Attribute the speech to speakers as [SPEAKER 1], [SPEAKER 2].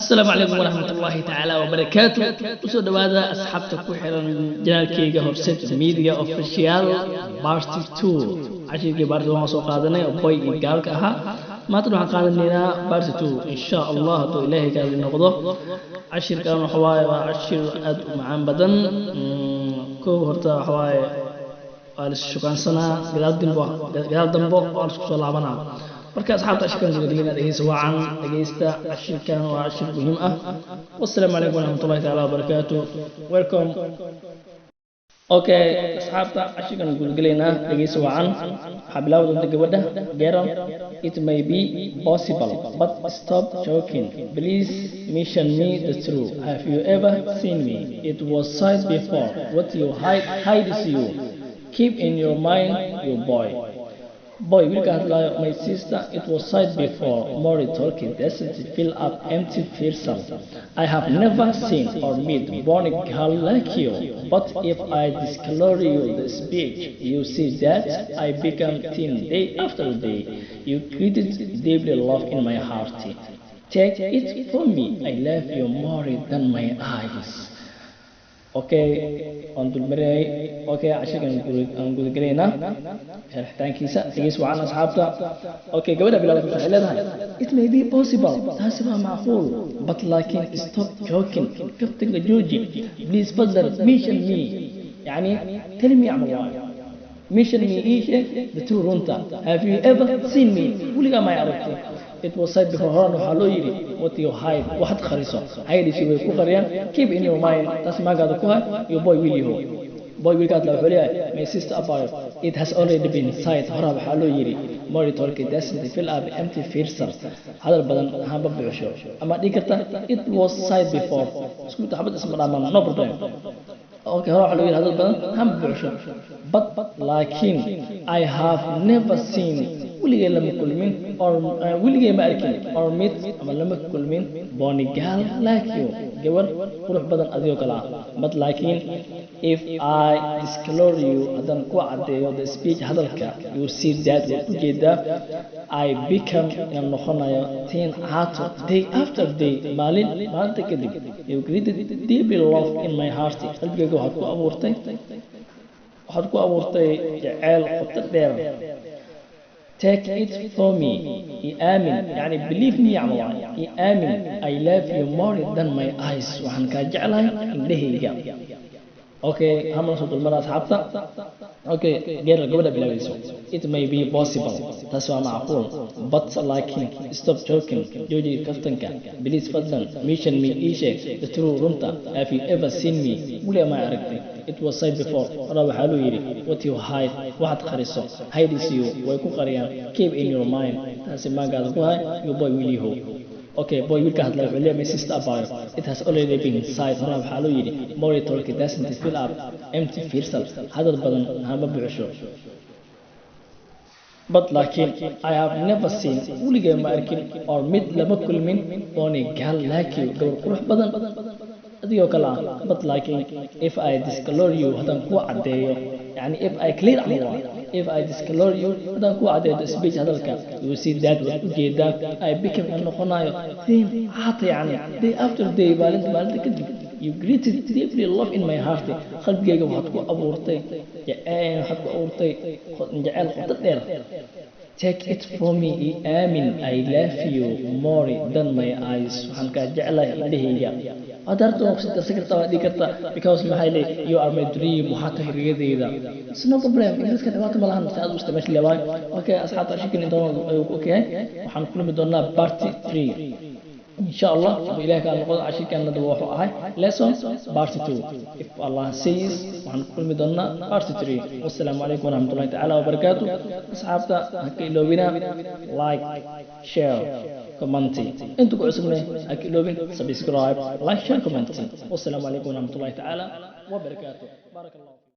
[SPEAKER 1] السلام عليكم ورحمة الله تعالى وبركاته. وسود هذا أصحابتك وحيرا جنال كيجا هورسيت ميديا أوفيشيال بارتي 2 عشان بارتي ما سوق قادنا وبوي قالك ما تروح قادنا بارتي 2 إن شاء الله تو إلهي قال النقضة عشر كانوا حواي وعشر أد معان بدن كو هرتا حواي شكرا سنة قدال دنبو وعلى لعبنا marka asxaabta ashkan gudagina dhageysa wacan dhageysta ashirkan waa ashir muhiim ah. Wassalaamu alaykum warahmatullahi ta'ala wabarakatuh. Welcome. Okay, asxaabta ashirkan gudagina dhageysa wacan hablawda inta gabadha garan it may be possible but stop joking, please mention me the truth. Have you ever seen me? It was said before, what you hide is you. Keep in your mind your boy. Boy, we got like my sister, it was said before, more talking doesn't fill up empty vessel. I have never seen or met born a girl like you, but if I discolor you the speech, you see that I become thin day after day. You created deeply love in my heart. Take it from me, I love you more than my eyes. Okay, on the Maray, okay, I'm good again. Thank you, sir. Thank you, Swan. Okay, go ahead. It may be possible, that's معقول, but like stop joking, كفتك جوجي, please فضل mention me, يعني tell me عمو mention me إيش the true runta. Have you ever seen me? ولقى ما يعرفني. It was said before her وحلو يري what you hide واحد خريصة هاي شيء ويكو قريان keep in your mind تسمع قاعد كوها your boy will you boy will قاعد لو my sister about it has already been said هرب حلو يري more talk doesn't fill up empty vessels هذا البدن هم ببيعشوا أما دي كتا it was said before سكوت حبت اسم الأمان no problem okay هرب حلو يري هذا البدن هم ببيعشوا but لكن I have never seen ولقي لما كل من ولقي ما أركين or meet أما لما كل من بوني قال like you جوال روح بدن أذيو كلا but لكن if I discolor you هذا كوا عديو the speech هذا الكا you see that وتجدا I become إن النخنا تين عاتو day after day مالين تكذب you created deeply love in my heart قلبي جو هتكو أبورتي جعل خط الدير Take it from me. آمن يعني believe me يا عموان. آمن I love you more than my eyes. وحن كجعلها إنده Okay, هم نصوت المرأة أصحابتا. Okay, غير الجودة بلا ويسو. It may be possible. تسوى معقول. But like stop joking. جوجي كفتنك. Please فضلا. Mention me إيشة. The true runta. Have you ever seen me? ولا ما عرفتي. It was said before. روح حلو يري. What you hide. واحد خريصو. Hide is you. ويكون قريان. Keep in your mind. تسمع قاعد كوها. Your boy will you. Okay, boy will قاعد لو عليه my sister about it has already been said روح حلو يري. More talk doesn't fill up empty vessels. هذا البدن هم بيعشوا. But لكن I have never seen ولقي ما أركين or meet لما كل من بوني قال like you دور روح بدن أديو كلام but لكن if I discolor you هذا كوا عديه يعني if I clear عموان if I discolor you هذا كوا عديه the speech هذا الكلام you see that وجدا I become أنه خنايو thin عاطي يعني day after day بالنت كذب you greeted deeply love in my heart قلبي جوا هتكو أبورتي يا هتكو أبورتي جعل خط الدير Take it from me آمن I love you more than my eyes وحن كجعله إلهي أدرت أقصد سكرت دي كرتا because محلي you are my dream وحتى هريدي ذا it's no problem إنجلس كده ما تملهم سأل مستمش لواي أوكي أصحاب أشكال إنتوا أوكي وحنكون بدنا بارتي 3 إن شاء الله إلهي كان نقول عشان كان ندوّحوا هاي lesson part 2 if Allah says وحنكون بدنا part 3 والسلام عليكم ورحمة الله تعالى وبركاته أصحابتا هكي لو بنا like share commenting انتو كعسبنا هكي لو بنا subscribe like share commenting والسلام عليكم ورحمة الله تعالى وبركاته بارك الله